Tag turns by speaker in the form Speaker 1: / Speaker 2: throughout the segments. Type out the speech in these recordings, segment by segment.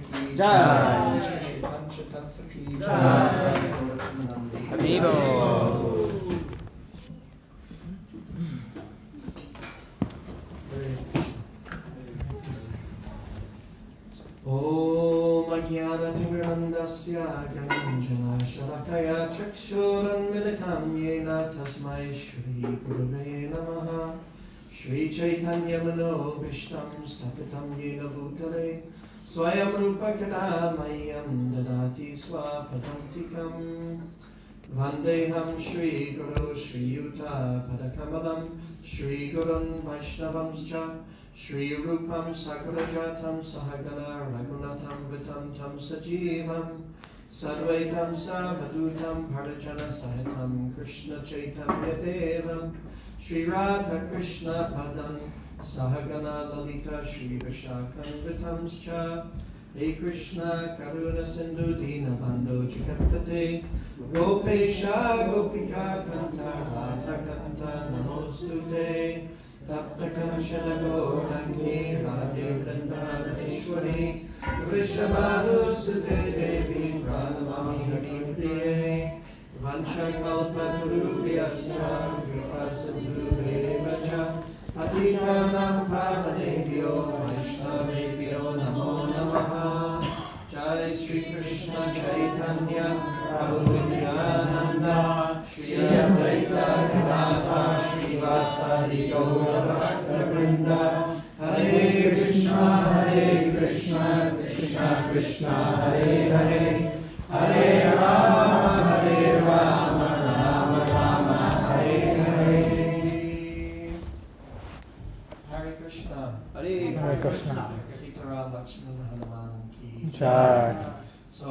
Speaker 1: की जय, श्री पंच तत्व की जय, हरि बोल। ॐ अज्ञानतिमिरन्दस्य ज्ञानाञ्जनशलाकया चक्षुरुन्मिलितं येन तस्मै श्रीगुरुवे नमः। श्रीचैतन्यमनोभीष्टं स्थापितं येन भूतले स्वयं रूपकदा मह्यं ददाति स्वपदान्तिकम्। वन्देऽहं श्रीगुरो श्रीयुतापदकमलं श्रीगुरुन् वैष्णवंश्च श्रीरूपं सगुणजातं सहगणा रघुनाथं वितं तं सजीवं सर्वैतं सावधूतं भजनसहितं कृष्णचैतन्यदेवं श्रीराधाकृष्णपदं सहगणा ललिता श्रीविशाखान्वितंश्च। हे कृष्ण करुण सिन्धु दीनबन्धो जगत्पते गोपेश गोपिका कान्त राधाकान्त नमोऽस्तुते। तप्त कंचन गौराङ्गी राधे वृन्दावनेश्वरी वृषभानुसुते देवी प्रणमामि हरिप्रिये। वंशकल्पतरुभ्यश्च कृपासिन्धुभ्येव च पतितानां पावनेभ्यो वैष्णवेभ्यो नमो नमः। जय श्री कृष्ण चैतन्य प्रभु नित्यानंद श्री अद्वैत गदाधर श्रीवासादि गौरभक्तवृंद। हरे कृष्ण कृष्ण कृष्ण हरे हरे, हरे Ram Ram Ram Hare Hare. Hare Krishna.
Speaker 2: Hare Krishna.
Speaker 1: Sitaram Lakshman Hanuman ki
Speaker 2: Jai.
Speaker 1: So,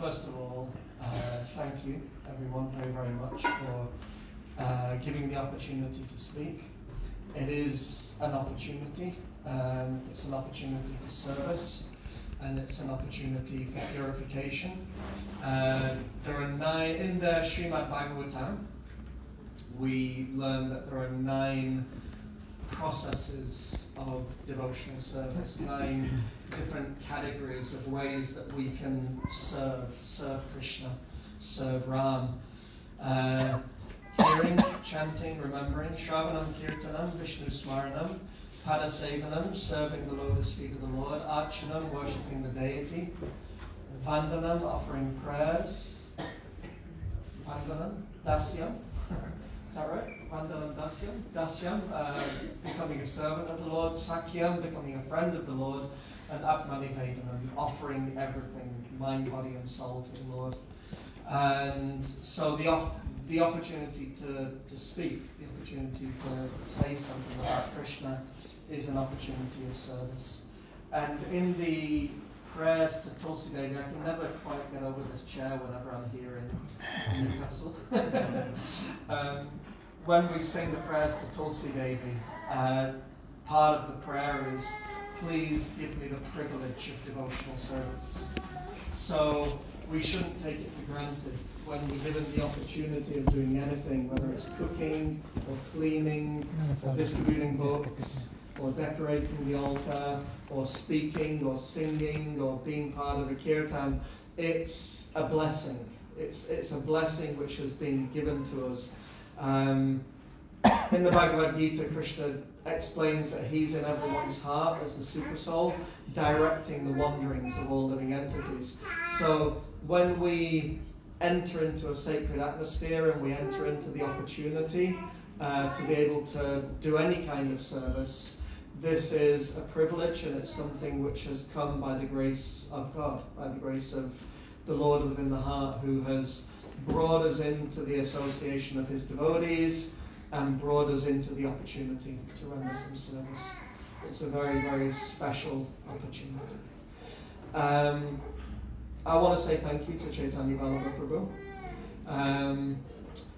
Speaker 1: first of all, thank you everyone very, very much for giving the opportunity to speak. It is an opportunity. It's an opportunity for service, and it's an opportunity for purification. There are 9 in the Srimad Bhagavatam. We learn that there are 9 processes of devotional service, 9 different categories of ways that we can serve Krishna, serve Ram. Hearing, chanting, remembering, Shravanam, Kirtanam, Vishnu Smaranam, Padasevanam, serving the lotus feet of the Lord, Archanam, worshipping the deity, Vandanam, offering prayers, Vandanam, Dasyam, is that right? Vandanam Dasyam, becoming a servant of the Lord, Sakyam, becoming a friend of the Lord, and Atmanivedanam, offering everything, mind, body, and soul to the Lord. And so the opportunity to speak, the opportunity to say something about Krishna is an opportunity of service. And in the prayers to Tulsi Devi, I can never quite get over this chair whenever I'm here in Newcastle. When we sing the prayers to Tulsi Devi, part of the prayer is, please give me the privilege of devotional service. So we shouldn't take it for granted when we're given the opportunity of doing anything, whether it's cooking or cleaning or distributing books or decorating the altar or speaking or singing or being part of a kirtan. It's a blessing. It's a blessing which has been given to us. In the Bhagavad Gita, Krishna explains that he's in everyone's heart as the super soul, directing the wanderings of all living entities. So when we enter into a sacred atmosphere and we enter into the opportunity to be able to do any kind of service, this is a privilege, and it's something which has come by the grace of God, by the grace of the Lord within the heart, who has brought us into the association of his devotees and brought us into the opportunity to render some service. It's a very, very special opportunity. I want to say thank you to Chaitanya Vallabha Prabhu.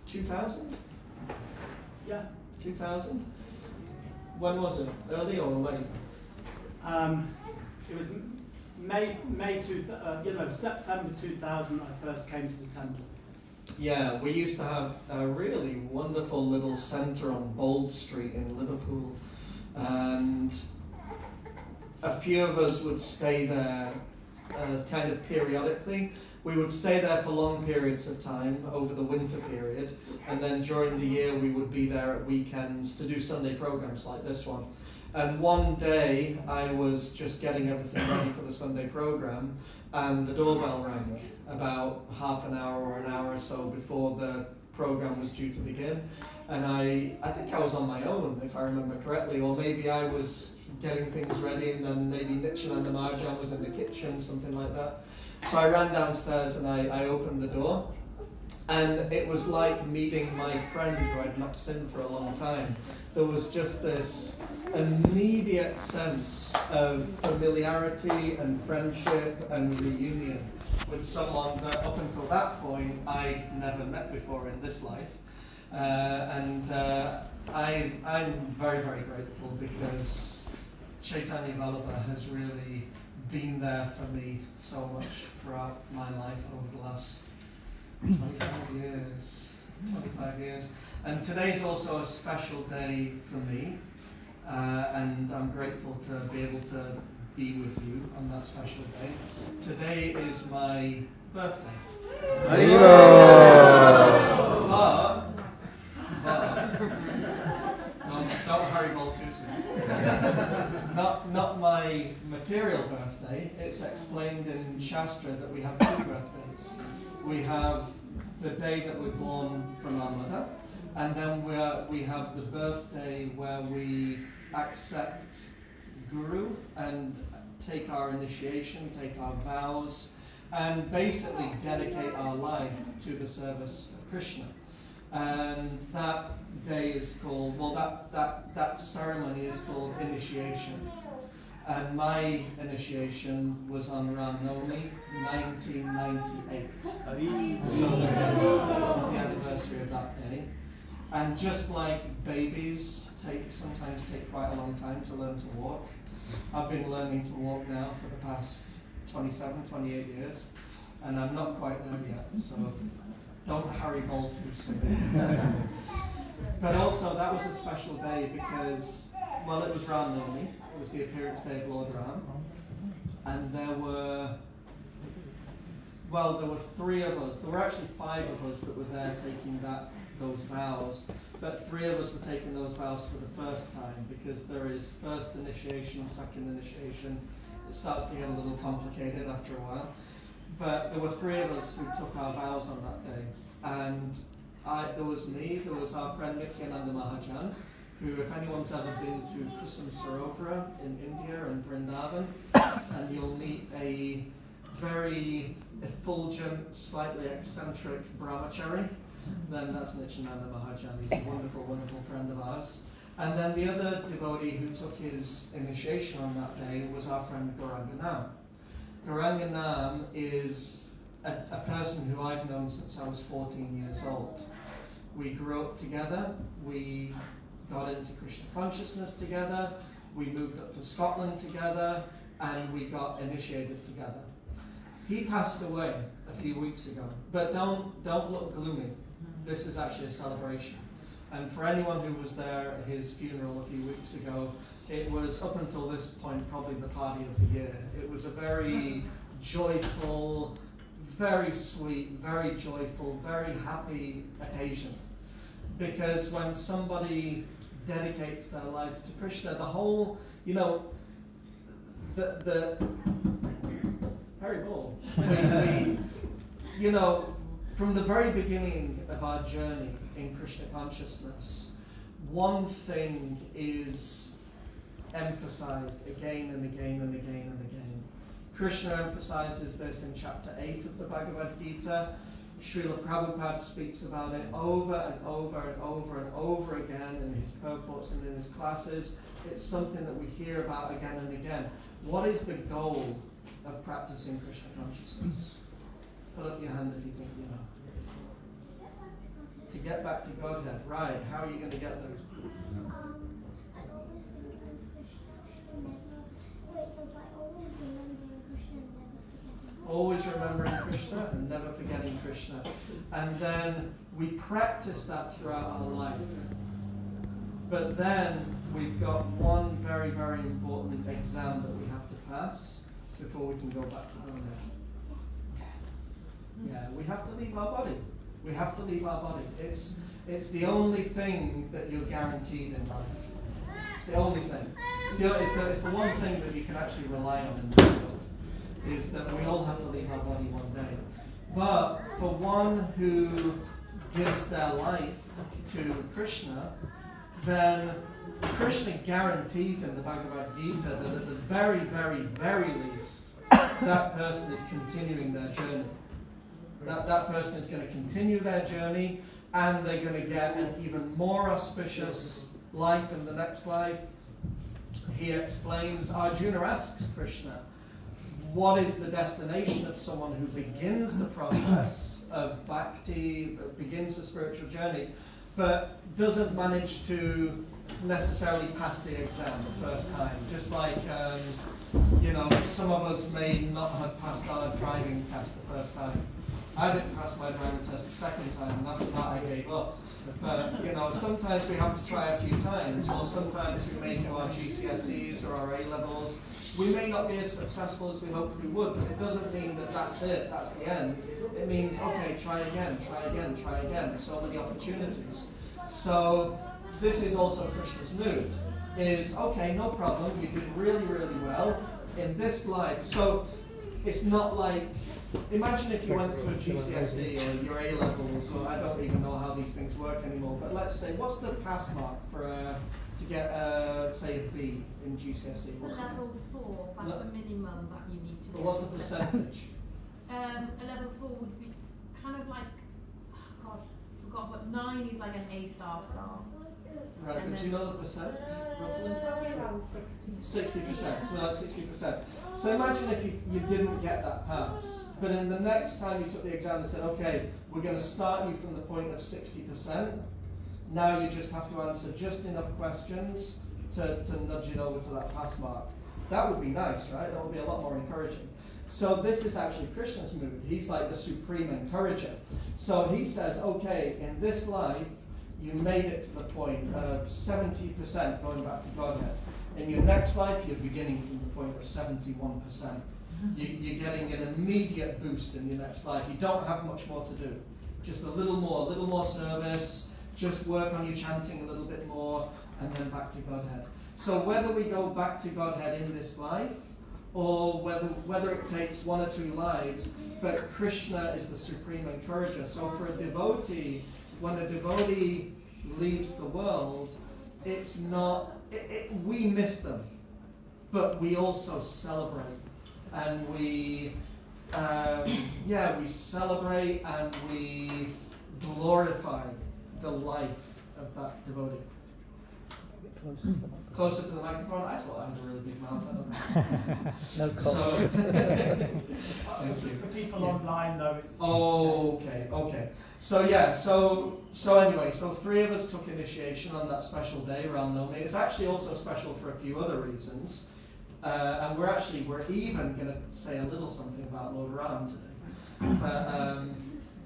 Speaker 1: 2000? Yeah, 2000. When was it? Early or late?
Speaker 3: It was September 2000 I first came to the temple.
Speaker 1: Yeah, we used to have a really wonderful little centre on Bold Street in Liverpool, and a few of us would stay there kind of periodically. We would stay there for long periods of time over the winter period, and then during the year we would be there at weekends to do Sunday programs like this one. And one day I was just getting everything ready for the Sunday program, and the doorbell rang about half an hour or an hour or so before the program was due to begin. And I think I was on my own, if I remember correctly, or maybe I was getting things ready, and then maybe Ramananda Dasa was in the kitchen, something like that. So I ran downstairs and I opened the door, and it was like meeting my friend who I'd not seen for a long time. There was just this immediate sense of familiarity and friendship and reunion with someone that up until that point I'd never met before in this life. I'm very, very grateful because Chaitanya Vallabha has really been there for me so much throughout my life over the last 25 years. And today's also a special day for me, and I'm grateful to be able to be with you on that special day. Today is my birthday. Don't hurry ball too soon. Not my material birthday. It's explained in Shastra that we have two birthdays. We have the day that we're born from our mother, and then we have the birthday where we accept Guru and take our initiation, take our vows, and basically dedicate our life to the service of Krishna. And that day is called, that ceremony is called initiation. And my initiation was on Rama Navami, 1998. So this is the anniversary of that day. And just like babies sometimes take quite a long time to learn to walk, I've been learning to walk now for the past 27, 28 years, and I'm not quite there yet, so don't hurry ball too soon. But also, that was a special day because, well, it was Rama Navami, it was the appearance day of Lord Ram, and there were three of us. There were actually five of us that were there taking those vows, but three of us were taking those vows for the first time because there is first initiation, second initiation. It starts to get a little complicated after a while. But there were three of us who took our vows on that day. And there was me, there was our friend Nityananda Mahajan, who, if anyone's ever been to Kusum Sarovara in India and Vrindavan, and you'll meet a very effulgent, slightly eccentric brahmachari, then that's Nityananda Mahajan. He's a wonderful, wonderful friend of ours. And then the other devotee who took his initiation on that day was our friend Gauranga Nam. Gauranga Nam is a person who I've known since I was 14 years old. We grew up together, we got into Krishna consciousness together, we moved up to Scotland together, and we got initiated together. He passed away a few weeks ago, but don't look gloomy. This is actually a celebration. And for anyone who was there at his funeral a few weeks ago, it was, up until this point, probably the party of the year. It was a very joyful, very sweet, very joyful, very happy occasion. Because when somebody dedicates their life to Krishna, the whole, the Harry Ball, from the very beginning of our journey in Krishna consciousness, one thing is emphasized again and again and again and again. Krishna emphasizes this in chapter 8 of the Bhagavad Gita. Srila Prabhupada speaks about it over and over and over and over again in his purports and in his classes. It's something that we hear about again and again. What is the goal of practicing Krishna consciousness? Put up your hand if you think you know. To get back to Godhead, right? How are you going to get there? Always remembering Krishna and never forgetting Krishna. And then we practice that throughout our life. But then we've got one very, very important exam that we have to pass. before we can go back to Godhead. Yeah, we have to leave our body. We have to leave our body. It's the only thing that you're guaranteed in life. It's the only thing. It's the one thing that you can actually rely on in this world, is that we all have to leave our body one day. But for one who gives their life to Krishna, then Krishna guarantees in the Bhagavad Gita that at the very, very, very least, that person is continuing their journey. That person is going to continue their journey, and they're going to get an even more auspicious life in the next life. He explains, Arjuna asks Krishna, what is the destination of someone who begins the process of bhakti, begins the spiritual journey, but doesn't manage to necessarily pass the exam the first time? Just like, some of us may not have passed our driving test the first time. I didn't pass my driving test the second time, and after that I gave up. But, sometimes we have to try a few times, or sometimes we may do our GCSEs or our A-levels. We may not be as successful as we hoped we would, but it doesn't mean that that's it, that's the end. It means, okay, try again, try again, try again. So many opportunities. So this is also Krishna's mood, is, okay, no problem, you did really, really well in this life. So it's not like, imagine if you went to a GCSE or your A-levels, or I don't even know how these things work anymore, but let's say, what's the pass mark for to get, say, a B in GCSE?
Speaker 4: It's a level 4, that's the minimum that you need to
Speaker 1: But
Speaker 4: get.
Speaker 1: what's the percentage?
Speaker 4: A level 4 would be kind of like, forgot, but 9 is like an A star.
Speaker 1: Right, but do you know the percent, roughly?
Speaker 4: Probably around
Speaker 1: 60%, so like 60%. So imagine if you didn't get that pass, but in the next time you took the exam and said, okay, we're going to start you from the point of 60%, now you just have to answer just enough questions to nudge it over to that pass mark. That would be nice, right? That would be a lot more encouraging. So this is actually Krishna's mood. He's like the supreme encourager. So he says, okay, in this life, you made it to the point of 70% going back to Godhead. In your next life, you're beginning from the point of 71%. You're getting an immediate boost in your next life. You don't have much more to do. Just a little more service, just work on your chanting a little bit more, and then back to Godhead. So whether we go back to Godhead in this life, or whether it takes 1 or 2 lives, but Krishna is the supreme encourager. So for a devotee, when a devotee leaves the world, it's not, we miss them, but we also celebrate. And we celebrate and we glorify the life of that devotee. Closer to the microphone? I thought I had a really big mouth. I don't know.
Speaker 2: No comment.
Speaker 1: So, thank you.
Speaker 3: For people online though, it's...
Speaker 1: Okay. So anyway, 3 of us took initiation on that special day, Ram Navami. It's actually also special for a few other reasons. And we're even going to say a little something about Lord Ram today. But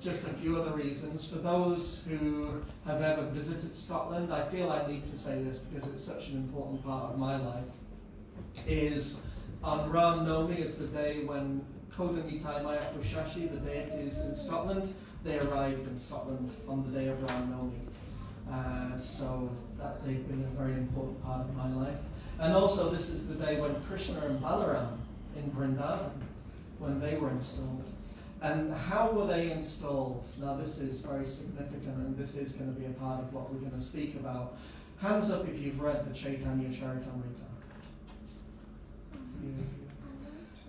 Speaker 1: just a few other reasons. For those who have ever visited Scotland, I feel I need to say this because it's such an important part of my life, is on Ram Navami is the day when Koda Nitai Maya Pushashi, the deities in Scotland, they arrived in Scotland on the day of Rama Navami. So that they've been a very important part of my life. And also this is the day when Krishna and Balaram in Vrindavan, when they were installed. And how were they installed? Now this is very significant, and this is going to be a part of what we're going to speak about. Hands up if you've read the Chaitanya Charitamrita.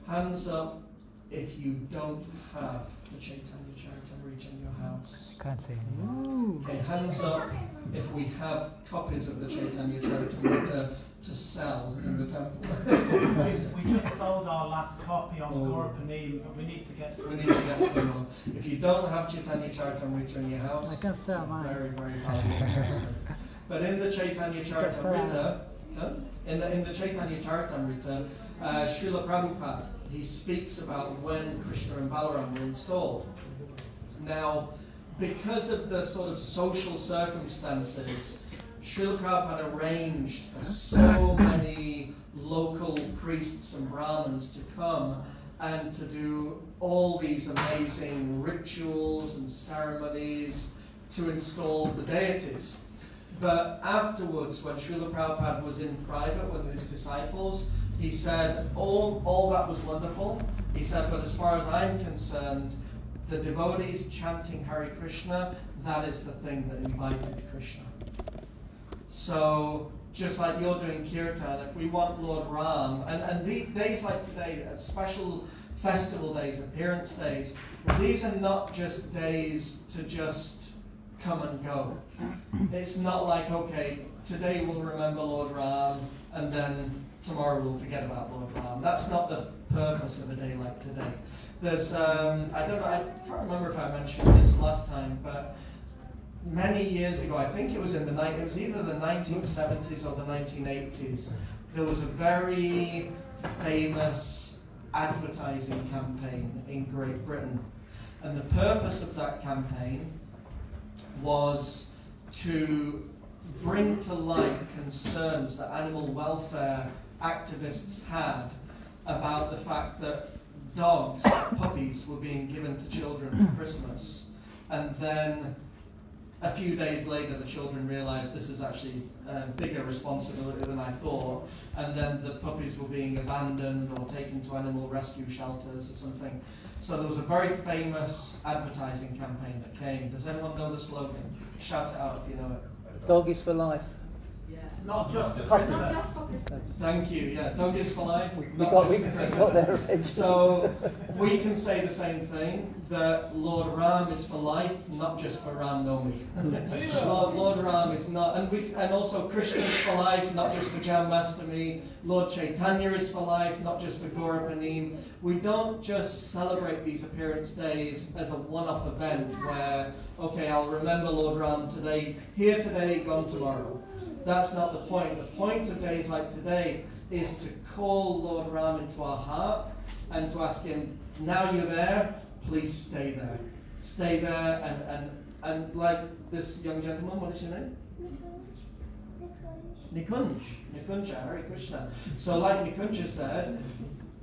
Speaker 1: Hands up if you don't have the Chaitanya Charitamrita in your house.
Speaker 2: Can't say anything.
Speaker 1: Okay, hands up if we have copies of the Chaitanya Charitamrita to sell in the temple.
Speaker 3: we just sold our last copy on Gaurapanim, but we need to get some.
Speaker 1: We need to get some more. If you don't have Chaitanya Charitamrita in your house,
Speaker 2: I can sell
Speaker 1: it's a
Speaker 2: mine.
Speaker 1: very, very valuable investment. But in the Chaitanya Charitamrita, in the Chaitanya Charitamrita, Srila Prabhupada, he speaks about when Krishna and Balaram were installed. Now, because of the sort of social circumstances, Srila Prabhupada arranged for so many local priests and Brahmins to come and to do all these amazing rituals and ceremonies to install the deities. But afterwards, when Srila Prabhupada was in private with his disciples, he said, all that was wonderful. He said, but as far as I'm concerned, the devotees chanting Hare Krishna, that is the thing that invited Krishna. So, just like you're doing kirtan, if we want Lord Ram, and the days like today, special festival days, appearance days, these are not just days to just come and go. It's not like, okay, today we'll remember Lord Ram, and then tomorrow we'll forget about Lord Ram. That's not the purpose of a day like today. There's, I don't know, I can't remember if I mentioned this last time, but many years ago, I think it was it was either the 1970s or the 1980s, there was a very famous advertising campaign in Great Britain. And the purpose of that campaign was to bring to light concerns that animal welfare activists had about the fact that dogs, puppies, were being given to children for Christmas. And then a few days later, the children realized this is actually a bigger responsibility than I thought. And then the puppies were being abandoned or taken to animal rescue shelters or something. So there was a very famous advertising campaign that came. Does anyone know the slogan? Shout it out if you know it.
Speaker 2: Dog is for life.
Speaker 3: Not just at
Speaker 2: Puppies.
Speaker 3: Christmas.
Speaker 1: Thank you. Yeah, dog is for life.
Speaker 2: We
Speaker 1: not
Speaker 2: got
Speaker 1: just for Christmas.
Speaker 2: there eventually.
Speaker 1: So we can say the same thing, that Lord Ram is for life, not just for Ram Navami. Lord Ram is not, and also Krishna is for life, not just for Janmashtami. Lord Chaitanya is for life, not just for Gaurapanim. We don't just celebrate these appearance days as a one-off event where, okay, I'll remember Lord Ram today, here today, gone tomorrow. That's not the point. The point of days like today is to call Lord Ram into our heart and to ask him, now you're there, please stay there. Stay there and like this young gentleman, what is your name? Nikunja, Hare Krishna. So like Nikunja said,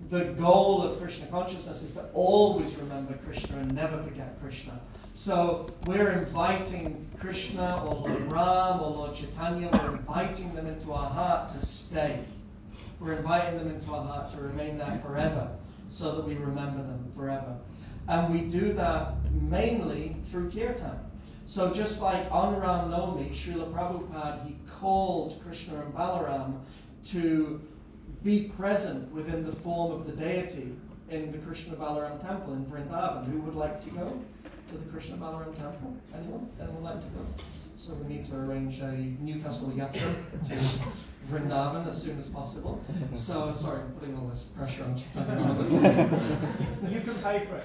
Speaker 1: the goal of Krishna consciousness is to always remember Krishna and never forget Krishna. So we're inviting Krishna or Lord Ram or Lord Chaitanya, we're inviting them into our heart to stay. We're inviting them into our heart to remain there forever so that we remember them forever. And we do that mainly through kirtan. So just like on Ram Navami, Srila Prabhupada, he called Krishna and Balaram to be present within the form of the deity in the Krishna Balaram temple in Vrindavan. Who would like to go to the Krishna Balaram temple? Anyone? Anyone like to go? So we need to arrange a Newcastle Yatra to Vrindavan as soon as possible. So, sorry, I'm putting all this pressure on Chaitanya.
Speaker 3: You can pay for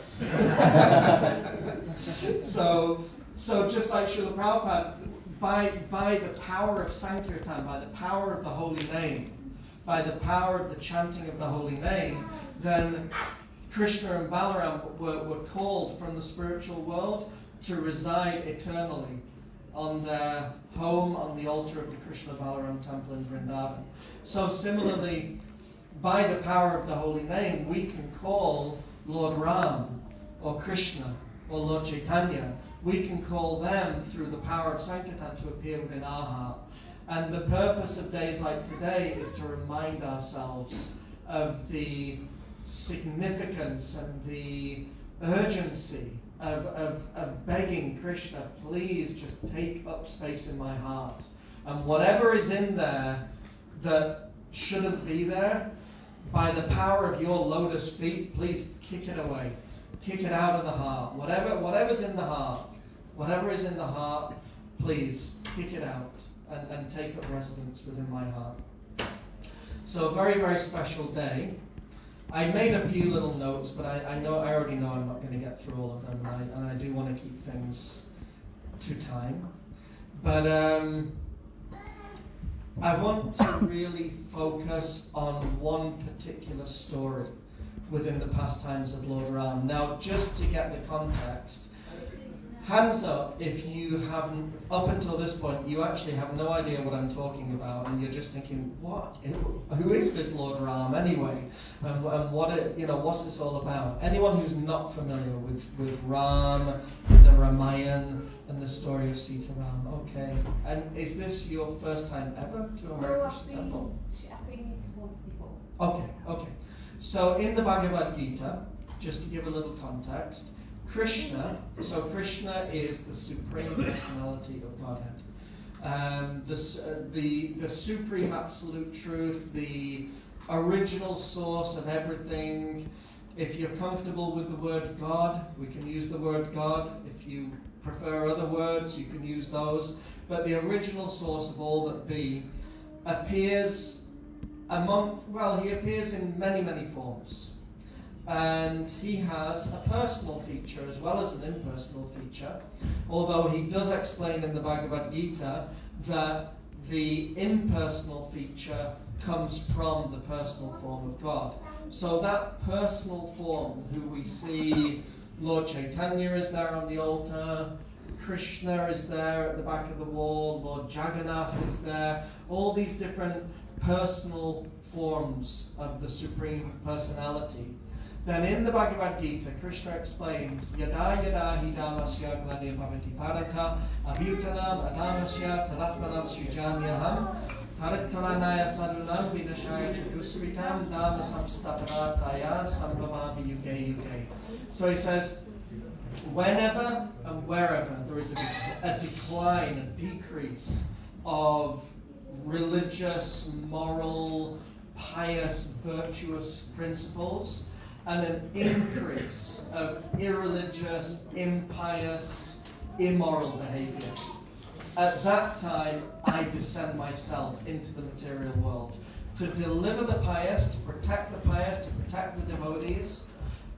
Speaker 3: it.
Speaker 1: So just like Srila Prabhupada, by the power of Sankirtan, by the power of the holy name, by the power of the chanting of the holy name, then Krishna and Balaram were called from the spiritual world to reside eternally on their home on the altar of the Krishna Balaram temple in Vrindavan. So similarly, by the power of the holy name, we can call Lord Ram or Krishna or Lord Chaitanya. We can call them through the power of Sankirtan to appear within our heart. And the purpose of days like today is to remind ourselves of the significance and the urgency of begging Krishna, please just take up space in my heart. And whatever is in there that shouldn't be there, by the power of your lotus feet, please kick it away. Kick it out of the heart. Whatever's in the heart, please kick it out and take up residence within my heart. So a very, very special day. I made a few little notes, but I already know I'm not going to get through all of them, and I do want to keep things to time. But I want to really focus on one particular story within the pastimes of Lord Ram. Now, just to get the context, Hands up if you haven't, up until this point, you actually have no idea what I'm talking about, and you're just thinking, what? Who is this Lord Ram anyway? And what's this all about? Anyone who's not familiar with Ram, the Ramayana, and the story of Sita Ram, okay. And is this your first time ever to a Hare Krishna temple?
Speaker 5: I've been once before.
Speaker 1: Okay. So in the Bhagavad Gita, just to give a little context, Krishna is the Supreme Personality of Godhead. The Supreme Absolute Truth, the original source of everything. If you're comfortable with the word God, we can use the word God. If you prefer other words, you can use those. But the original source of all that be appears he appears in many, many forms. And he has a personal feature as well as an impersonal feature, although he does explain in the Bhagavad Gita that the impersonal feature comes from the personal form of God. So that personal form, who we see, Lord Chaitanya is there on the altar, Krishna is there at the back of the wall, Lord Jagannath is there, all these different personal forms of the Supreme Personality. Then in the Bhagavad Gita, Krishna explains, Yada yada hi dhamasya glanim bhavati bharata abhyutanam adhamasya tadatmanam srijanyaham haritharanaya sadunam vinashaya chatusritam dhamma samstaparataya sambhavami yuge yuge. So he says, whenever and wherever there is a decline, a decrease of religious, moral, pious, virtuous principles, and an increase of irreligious, impious, immoral behavior. At that time, I descend myself into the material world to deliver the pious, to protect the pious, to protect the devotees,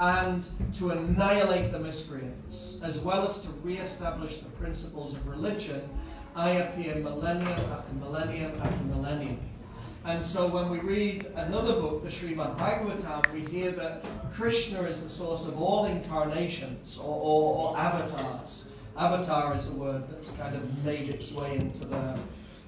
Speaker 1: and to annihilate the miscreants, as well as to re-establish the principles of religion. I appear millennium after millennium after millennium. And so when we read another book, the Srimad Bhagavatam, we hear that Krishna is the source of all incarnations or avatars. Avatar is a word that's kind of made its way into the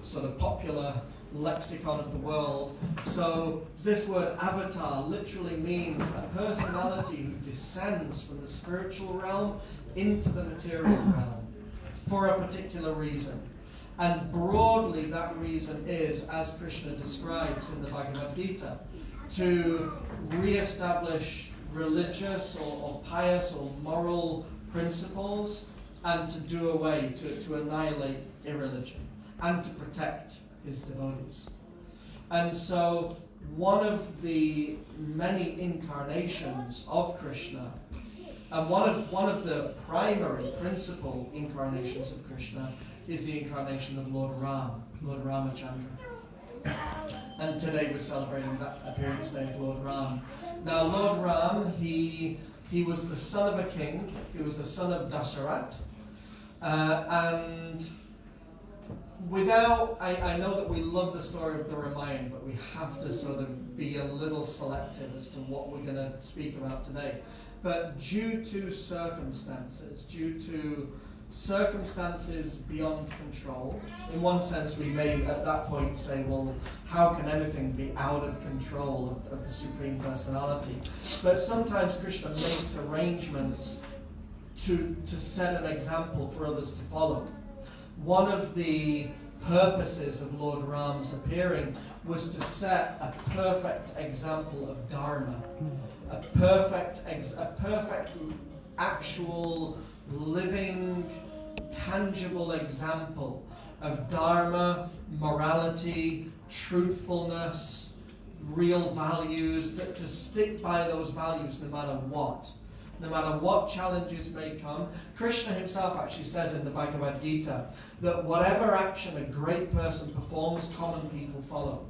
Speaker 1: sort of popular lexicon of the world. So this word avatar literally means a personality who descends from the spiritual realm into the material realm for a particular reason. And broadly, that reason is, as Krishna describes in the Bhagavad Gita, to re-establish religious or pious or moral principles and to do away, to annihilate irreligion and to protect his devotees. And so one of the many incarnations of Krishna, and one of the primary principal incarnations of Krishna, is the incarnation of Lord Ram, Lord Ramachandra. And today we're celebrating that appearance day of Lord Ram. Now Lord Ram, he was the son of a king, he was the son of Dasarat, and I know that we love the story of the Ramayana, but we have to sort of be a little selective as to what we're going to speak about today. But due to circumstances beyond control. In one sense, we may at that point say, well, how can anything be out of control of the Supreme Personality? But sometimes Krishna makes arrangements to set an example for others to follow. One of the purposes of Lord Ram's appearing was to set a perfect example of Dharma, a perfect actual living, tangible example of Dharma, morality, truthfulness, real values, to stick by those values no matter what challenges may come. Krishna himself actually says in the Bhagavad Gita that whatever action a great person performs, common people follow.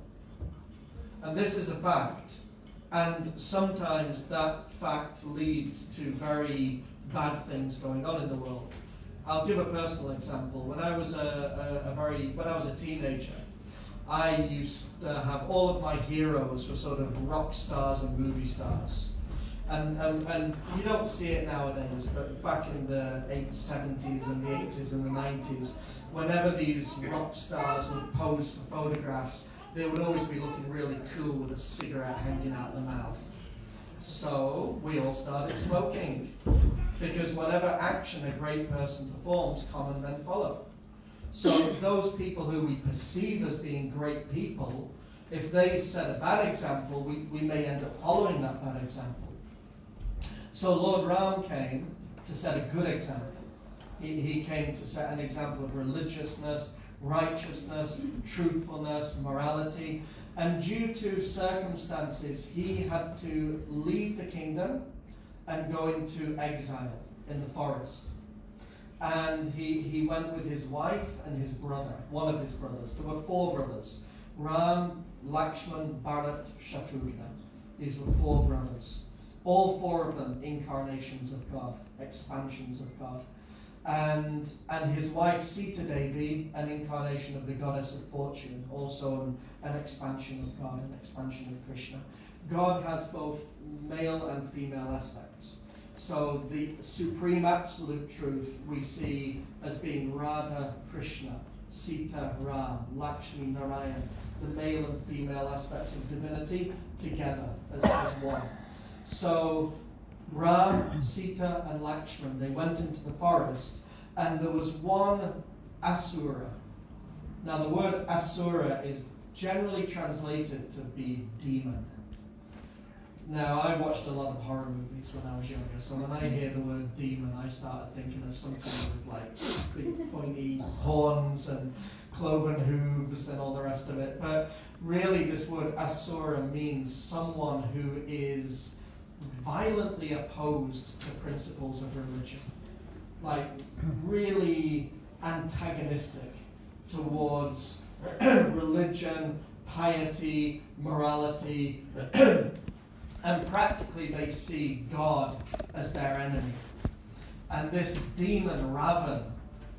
Speaker 1: And this is a fact. And sometimes that fact leads to very bad things going on in the world. I'll give a personal example. When I was a teenager, I used to have all of my heroes were sort of rock stars and movie stars. And you don't see it nowadays, but back in the 70s and the 80s and the 90s, whenever these rock stars would pose for photographs, they would always be looking really cool with a cigarette hanging out the mouth. So we all started smoking, because whatever action a great person performs, common men follow. So those people who we perceive as being great people, if they set a bad example, we may end up following that bad example. So Lord Ram came to set a good example. He came to set an example of religiousness, righteousness, truthfulness, morality. And due to circumstances, he had to leave the kingdom and go into exile in the forest. And he went with his wife and his brother, one of his brothers. There were 4 brothers: Ram, Lakshman, Bharat, Shatrugna. These were 4 brothers. All 4 of them incarnations of God, expansions of God. And his wife Sita Devi, an incarnation of the goddess of fortune, also an expansion of God, an expansion of Krishna. God has both male and female aspects. So the supreme absolute truth we see as being Radha Krishna, Sita Ram, Lakshmi Narayan, the male and female aspects of divinity together as one. So Ram, Sita and Lakshman, they went into the forest, and there was one Asura. Now the word Asura is generally translated to be demon. Now, I watched a lot of horror movies when I was younger, so when I hear the word demon, I started thinking of something with like big pointy horns and cloven hooves and all the rest of it. But really this word Asura means someone who is violently opposed to principles of religion. Like really antagonistic towards religion, piety, morality, and practically they see God as their enemy. And this demon Ravan,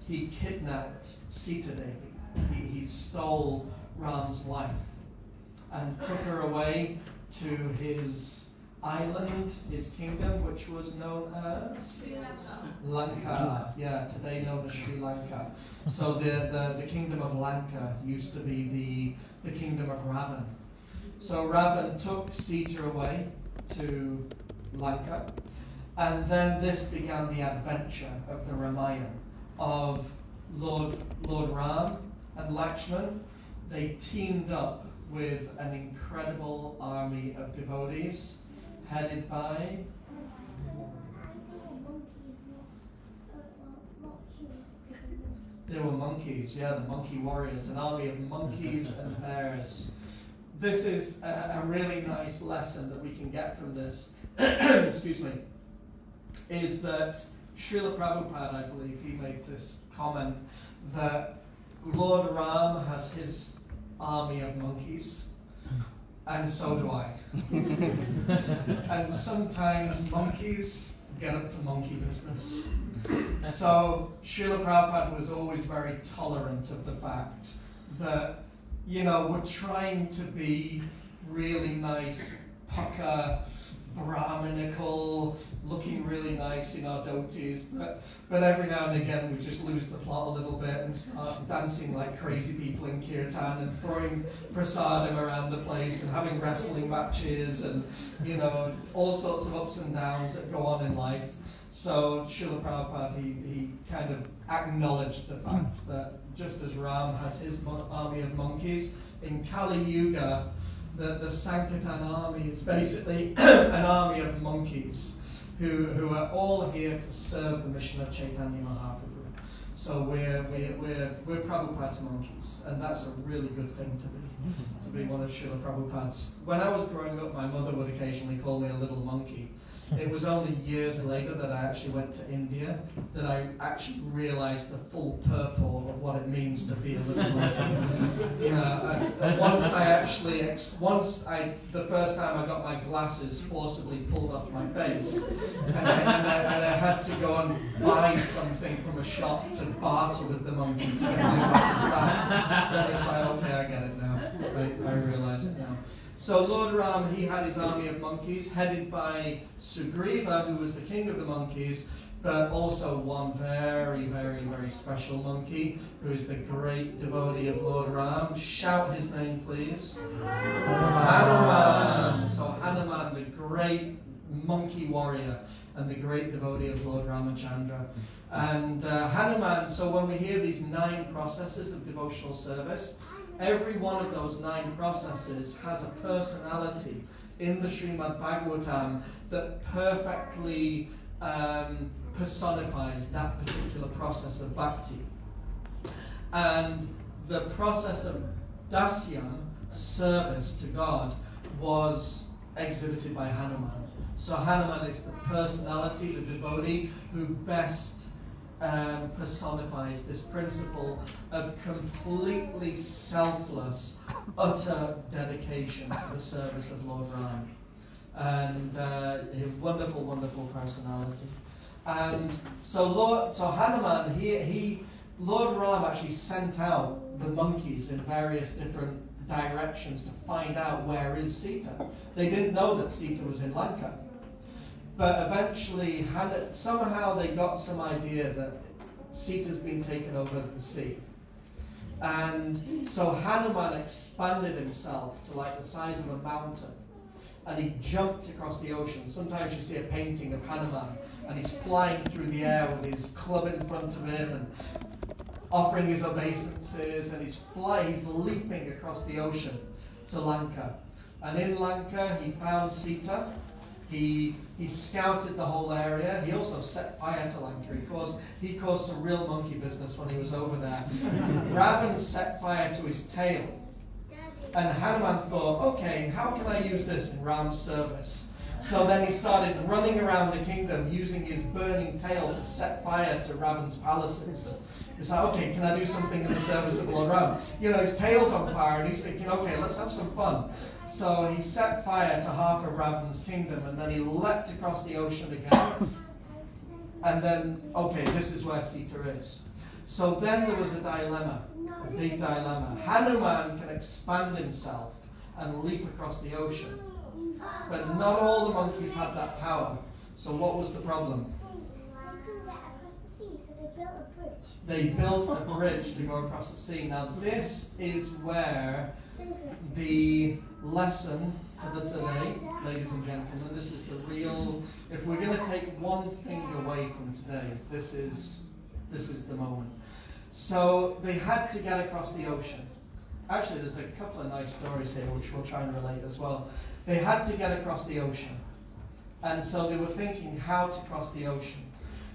Speaker 1: he kidnapped Sita Devi. He stole Ram's wife and took her away to his island, his kingdom, which was known as Lanka. Yeah, today known as Sri Lanka. So the kingdom of Lanka used to be the kingdom of Ravan. So Ravan took Sita away to Lanka, and then this began the adventure of the Ramayana of Lord Ram and Lakshman. They teamed up with an incredible army of devotees headed by They were monkeys, yeah, the monkey warriors, an army of monkeys and bears. This is a really nice lesson that we can get from this, excuse me, is that Srila Prabhupada, I believe, he made this comment that Lord Ram has his army of monkeys, and so do I. And sometimes monkeys get up to monkey business. So Srila Prabhupada was always very tolerant of the fact that, you know, we're trying to be really nice, pucker, Brahminical, looking really nice in our dhotis, but every now and again we just lose the plot a little bit and start dancing like crazy people in kirtan and throwing prasadam around the place and having wrestling matches and, you know, all sorts of ups and downs that go on in life. So Srila Prabhupada, he kind of acknowledged the fact that just as Ram has his army of monkeys, in Kali Yuga, the Sankirtan army is basically an army of monkeys who are all here to serve the mission of Chaitanya Mahaprabhu. So we're Prabhupada's monkeys, and that's a really good thing to be one of Srila Prabhupada's. When I was growing up, my mother would occasionally call me a little monkey. It was only years later that I actually went to India that I actually realized the full purport of what it means to be a little monkey. You know, the first time I got my glasses forcibly pulled off my face, and I had to go and buy something from a shop to barter with the monkey to get my glasses back. Then it's like, okay, I get it now. I realize it now. So Lord Ram, he had his army of monkeys headed by Sugriva, who was the king of the monkeys, but also one very, very, very special monkey, who is the great devotee of Lord Ram. Shout his name, please. Hanuman. So Hanuman, the great monkey warrior and the great devotee of Lord Ramachandra. And Hanuman, so when we hear these 9 processes of devotional service, every one of those 9 processes has a personality in the Srimad Bhagavatam that perfectly personifies that particular process of bhakti. And the process of dasyam, service to God, was exhibited by Hanuman. So Hanuman is the personality, the devotee, who best personifies this principle of completely selfless, utter dedication to the service of Lord Ram. And his wonderful, wonderful personality. And so Hanuman, Lord Ram actually sent out the monkeys in various different directions to find out where is Sita. They didn't know that Sita was in Lanka. But eventually, somehow they got some idea that Sita's been taken over the sea. And so Hanuman expanded himself to like the size of a mountain. And he jumped across the ocean. Sometimes you see a painting of Hanuman, and he's flying through the air with his club in front of him and offering his obeisances, and he's leaping across the ocean to Lanka. And in Lanka, he found Sita. He scouted the whole area. He also set fire to Lanka. He caused some real monkey business when he was over there. Ravan set fire to his tail. And Hanuman thought, okay, how can I use this in Ram's service? So then he started running around the kingdom using his burning tail to set fire to Ravan's palaces. He's like, okay, can I do something in the service of Lord Ram? His tail's on fire, and he's thinking, okay, let's have some fun. So he set fire to half of Ravan's kingdom, and then he leapt across the ocean again. And then, okay, this is where Sita is. So then there was a dilemma, a big dilemma. Hanuman can expand himself and leap across the ocean. But not all the monkeys had that power. So what was the problem? They built a bridge to go across the sea. Now this is where the lesson for the today, ladies and gentlemen, this is the real, if we're going to take one thing away from today, this is the moment. So they had to get across the ocean. Actually, there's a couple of nice stories here which we'll try and relate as well. They had to get across the ocean. And so they were thinking how to cross the ocean.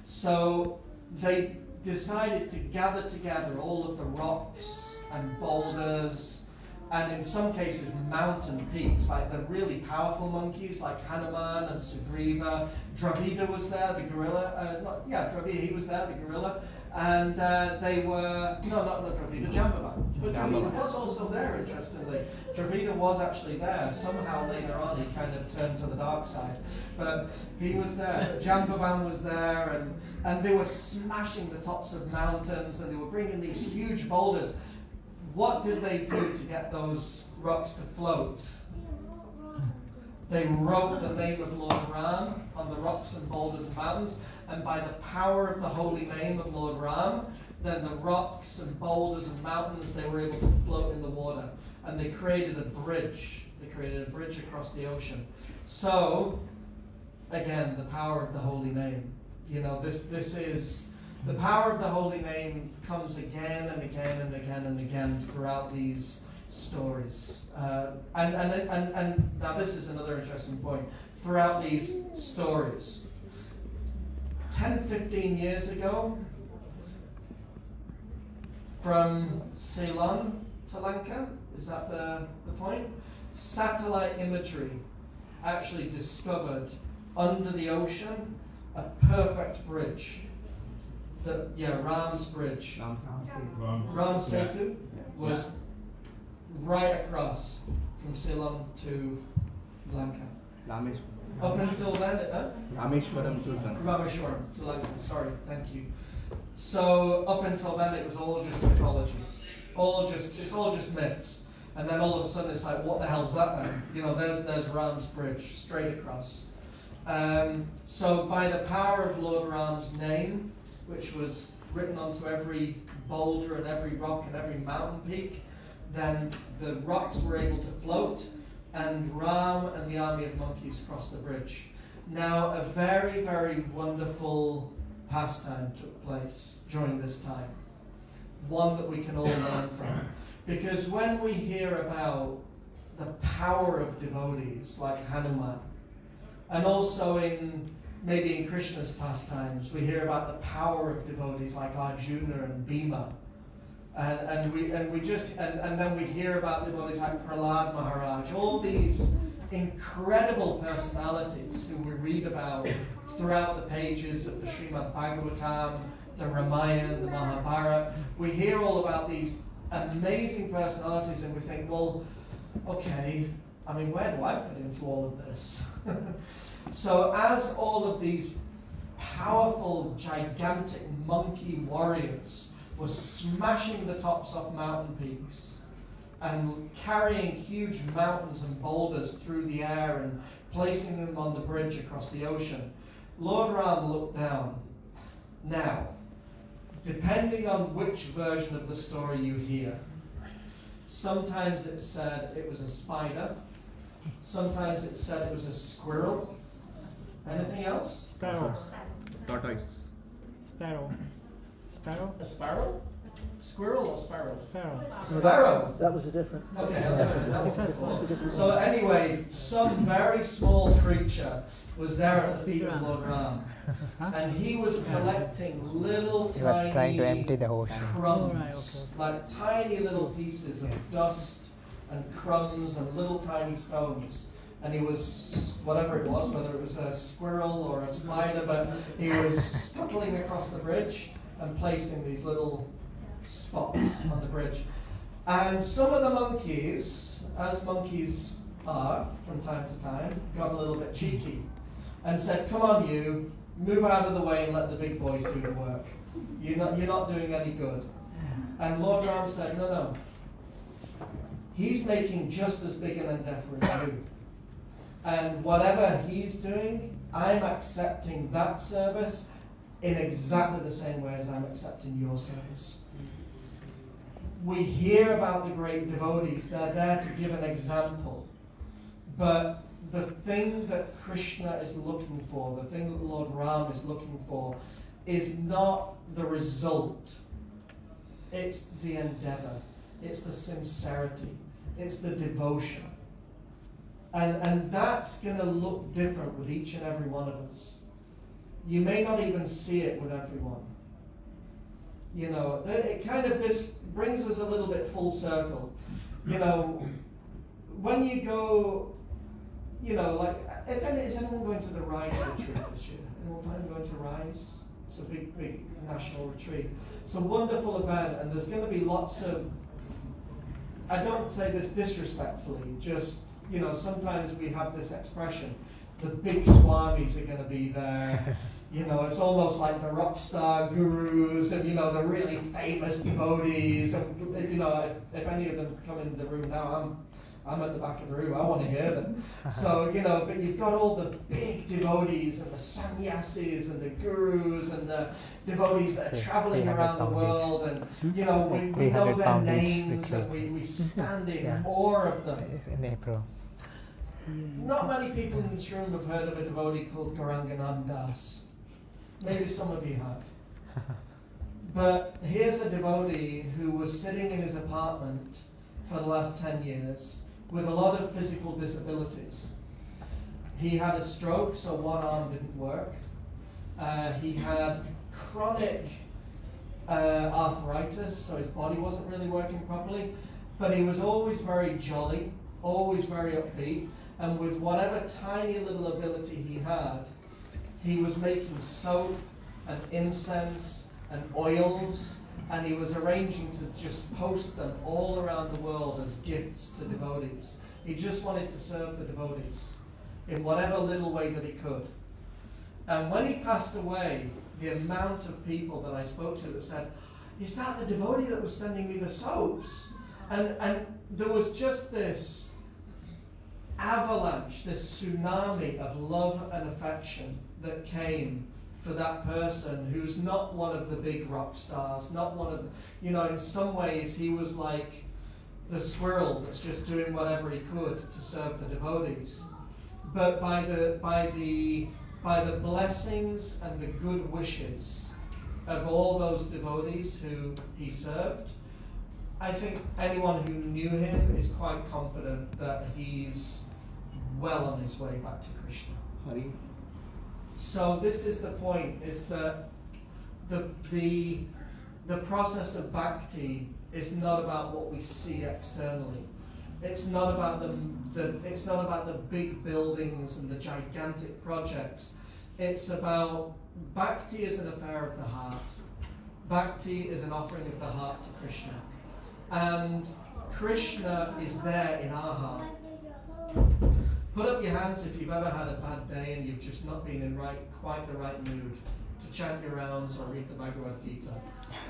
Speaker 1: So they decided to gather together all of the rocks and boulders, and in some cases mountain peaks, like the really powerful monkeys like Hanuman and Sugriva. Dravida was there, the gorilla. Dravida, he was there, the gorilla. And they were, not Dravida, Jambavan. But Dravida was also there, interestingly. Dravida was actually there. Somehow later on he kind of turned to the dark side. But he was there. Jambavan was there, and they were smashing the tops of mountains, and they were bringing these huge boulders. What did they do to get those rocks to float? They wrote the name of Lord Ram on the rocks and boulders and mountains, and by the power of the holy name of Lord Ram, then the rocks and boulders and mountains, they were able to float in the water. And they created a bridge. They created a bridge across the ocean. So, again, the power of the holy name. This is, the power of the holy name comes again and again and again and again throughout these stories. And now this is another interesting point. Throughout these stories, 10, 15 years ago, from Ceylon to Lanka, is that the point? Satellite imagery actually discovered under the ocean a perfect bridge. Ram's bridge. Ram Setu was right across from Ceylon to Lanka. Up until then,
Speaker 6: Rameshwaram
Speaker 1: to Lanka, sorry, thank you. So up until then it was all just mythology. It's all just myths. And then all of a sudden it's like, what the hell's that then? You know, there's Ram's bridge straight across. So by the power of Lord Ram's name, which was written onto every boulder and every rock and every mountain peak, then the rocks were able to float, and Ram and the army of monkeys crossed the bridge. Now, a very, very wonderful pastime took place during this time. One that we can all learn from. Because when we hear about the power of devotees like Hanuman, and also maybe in Krishna's pastimes, we hear about the power of devotees like Arjuna and Bhima, and then we hear about devotees like Prahlad Maharaj, all these incredible personalities who we read about throughout the pages of the Srimad Bhagavatam, the Ramayana, the Mahabharata. We hear all about these amazing personalities and we think, well, okay, I mean, where do I fit into all of this? So as all of these powerful, gigantic monkey warriors were smashing the tops off mountain peaks and carrying huge mountains and boulders through the air and placing them on the bridge across the ocean, Lord Ram looked down. Now, depending on which version of the story you hear, sometimes it's said it was a spider, sometimes it's said it was a squirrel. Anything else?
Speaker 2: Sparrow.
Speaker 6: Tortoise.
Speaker 2: Sparrow. Sparrow?
Speaker 1: A sparrow? Squirrel or sparrow?
Speaker 2: Sparrow.
Speaker 1: Sparrow.
Speaker 7: That was a different.
Speaker 1: Okay,
Speaker 2: That's
Speaker 1: that was
Speaker 2: a
Speaker 1: before.
Speaker 7: different
Speaker 1: So anyway, some very small creature was there at the feet of Lord Ram, and he was collecting little
Speaker 2: He was trying to empty
Speaker 1: tiny
Speaker 2: the ocean.
Speaker 1: crumbs, like tiny little pieces of dust and crumbs and little tiny stones. And he was, whatever it was, whether it was a squirrel or a spider, but he was scuttling across the bridge and placing these little spots on the bridge. And some of the monkeys, as monkeys are from time to time, got a little bit cheeky and said, come on you, move out of the way and let the big boys do the work. You're not doing any good. And Lord Ram said, no. He's making just as big an endeavor as you. And whatever he's doing, I'm accepting that service in exactly the same way as I'm accepting your service. We hear about the great devotees, they're there to give an example. But the thing that Krishna is looking for, the thing that Lord Ram is looking for, is not the result. It's the endeavor. It's the sincerity. It's the devotion. And that's going to look different with each and every one of us. You may not even see it with everyone. You know, it kind of, this brings us a little bit full circle. You know, when you go, you know, like, is anyone going to the Rise retreat this year? Anyone planning going to Rise? It's a big national retreat. It's a wonderful event, and there's going to be lots of, I don't say this disrespectfully, just, you know, sometimes we have this expression, the big swamis are going to be there. You know, it's almost like the rock star gurus and, you know, the really famous devotees. And, you know, if any of them come in the room now, I'm at the back of the room, I want to hear them. So, you know, but you've got all the big devotees and the sannyasis and the gurus and the devotees that are traveling around the world, and, you know, we know their names and we stand in awe of them.
Speaker 2: In April.
Speaker 1: Not many people in this room have heard of a devotee called Ramananda Dasa. Maybe some of you have. But here's a devotee who was sitting in his apartment for the last 10 years with a lot of physical disabilities. He had a stroke, so one arm didn't work. He had chronic arthritis, so his body wasn't really working properly. But he was always very jolly, always very upbeat, and with whatever tiny little ability he had, he was making soap and incense and oils, and he was arranging to just post them all around the world as gifts to devotees. He just wanted to serve the devotees in whatever little way that he could. And when he passed away, the amount of people that I spoke to that said, is that the devotee that was sending me the soaps? And there was just this avalanche, this tsunami of love and affection that came for that person who's not one of the big rock stars, not one of the, you know, in some ways he was like the squirrel that's just doing whatever he could to serve the devotees. But by the blessings and the good wishes of all those devotees who he served, I think anyone who knew him is quite confident that he's well on his way back to Krishna.
Speaker 6: Hari.
Speaker 1: So this is the point, is that the process of bhakti is not about what we see externally. It's not about the big buildings and the gigantic projects. It's about bhakti is an affair of the heart. Bhakti is an offering of the heart to Krishna. And Krishna is there in our heart. Put up your hands if you've ever had a bad day and you've just not been in quite the right mood to chant your rounds or read the Bhagavad Gita.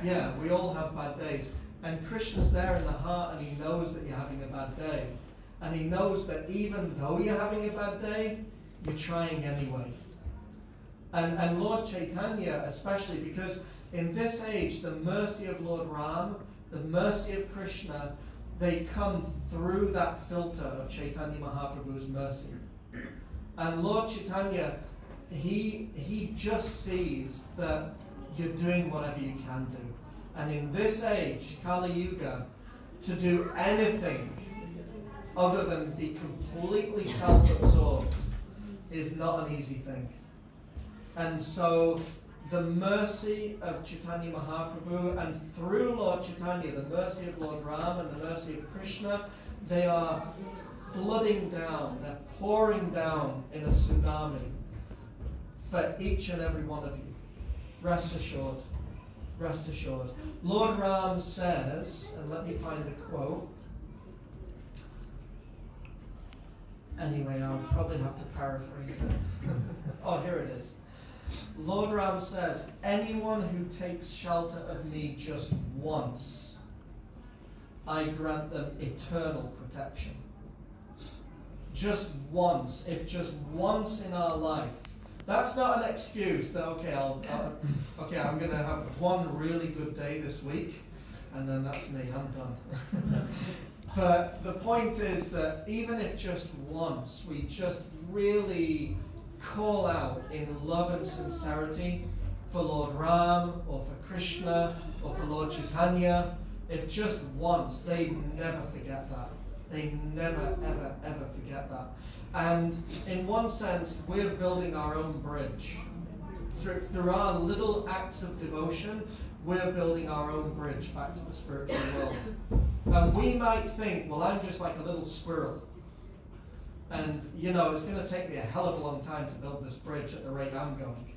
Speaker 1: Yeah, we all have bad days. And Krishna's there in the heart, and he knows that you're having a bad day. And he knows that even though you're having a bad day, you're trying anyway. And Lord Chaitanya especially, because in this age, the mercy of Lord Ram, the mercy of Krishna, they come through that filter of Chaitanya Mahaprabhu's mercy. And Lord Chaitanya, he just sees that you're doing whatever you can do. And in this age, Kali Yuga, to do anything other than be completely self-absorbed is not an easy thing. And so the mercy of Chaitanya Mahaprabhu, and through Lord Chaitanya, the mercy of Lord Ram and the mercy of Krishna, they are flooding down, they're pouring down in a tsunami for each and every one of you. Rest assured. Rest assured. Lord Ram says, and let me find the quote. Anyway, I'll probably have to paraphrase it. Oh, here it is. Lord Ram says, anyone who takes shelter of me just once, I grant them eternal protection. Just once, if just once in our life. That's not an excuse that, okay, I'm going to have one really good day this week, and then that's me, I'm done. But the point is that even if just once we just really call out in love and sincerity for Lord Ram or for Krishna or for Lord Chaitanya, if just once, they never forget that. They never, ever, ever forget that. And in one sense, we're building our own bridge. Through our little acts of devotion, we're building our own bridge back to the spiritual world. And we might think, well, I'm just like a little squirrel. And, you know, it's going to take me a hell of a long time to build this bridge at the rate I'm going.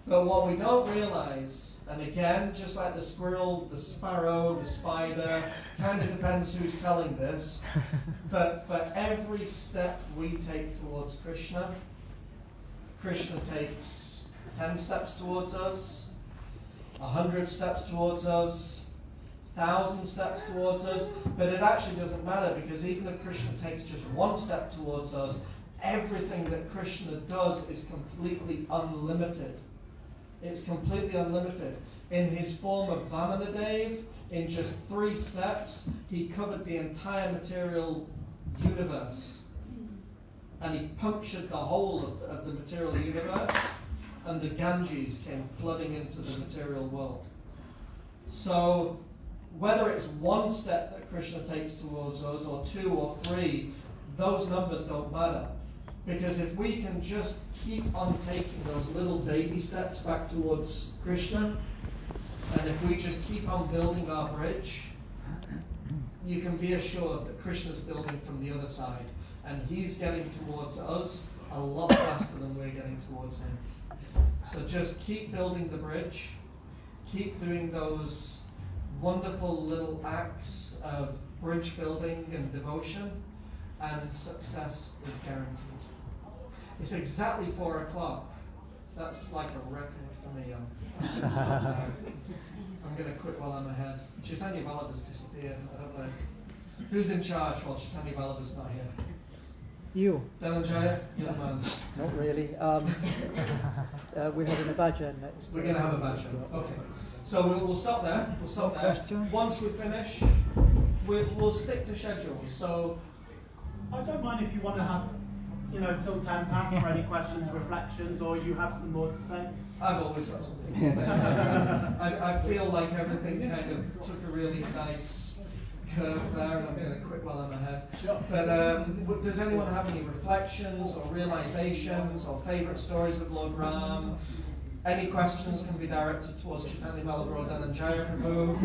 Speaker 1: But what we don't realize, and again, just like the squirrel, the sparrow, the spider, kind of depends who's telling this, but for every step we take towards Krishna, Krishna takes 10 steps towards us, 100 steps towards us, 1,000 steps towards us, but it actually doesn't matter, because even if Krishna takes just one step towards us, everything that Krishna does is completely unlimited. It's completely unlimited. In his form of Vamanadeva, in just 3 steps, he covered the entire material universe. And he punctured the whole of the material universe, and the Ganges came flooding into the material world. So, whether it's 1 step that Krishna takes towards us, or 2 or 3, those numbers don't matter. Because if we can just keep on taking those little baby steps back towards Krishna, and if we just keep on building our bridge, you can be assured that Krishna's building from the other side, and he's getting towards us a lot faster than we're getting towards him. So just keep building the bridge, keep doing those wonderful little acts of bridge building and devotion, and success is guaranteed. It's exactly 4 o'clock. That's like a record for me. I'm going to stop now. I'm going to quit while I'm ahead. Chaitanya Vallabha's disappeared. I don't know. Who's in charge while Chaitanya Vallabha's not here?
Speaker 2: You.
Speaker 1: Dhananjaya, you're the man.
Speaker 6: Not really. We're having a bhajan next.
Speaker 1: We're going to have a bhajan. Okay. So we'll stop there. We'll stop there.
Speaker 2: Questions?
Speaker 1: Once we finish, we'll stick to schedule. So
Speaker 3: I don't mind if you want to have, till 10 past for any questions, reflections, or you have some more to say.
Speaker 1: I've always got something to say. I feel like everything kind of took a really nice curve there, and I'm going to quit while I'm ahead.
Speaker 3: Sure.
Speaker 1: But does anyone have any reflections or realizations or favourite stories of Lord Ram? Any questions can be directed towards Chaitanya Vallabha or Dhananjaya Prabhu.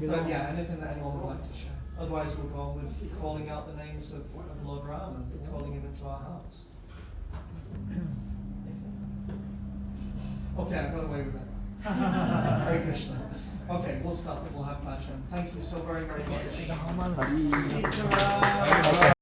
Speaker 1: But yeah, anything that anyone would like to share. Otherwise, we'll go on with calling out the names of Lord Ram and calling him into our hearts. Okay, I got away with that. Hare Krishna. Okay, we'll stop and we'll have bhajan. Thank you so very, very much. Sitaram.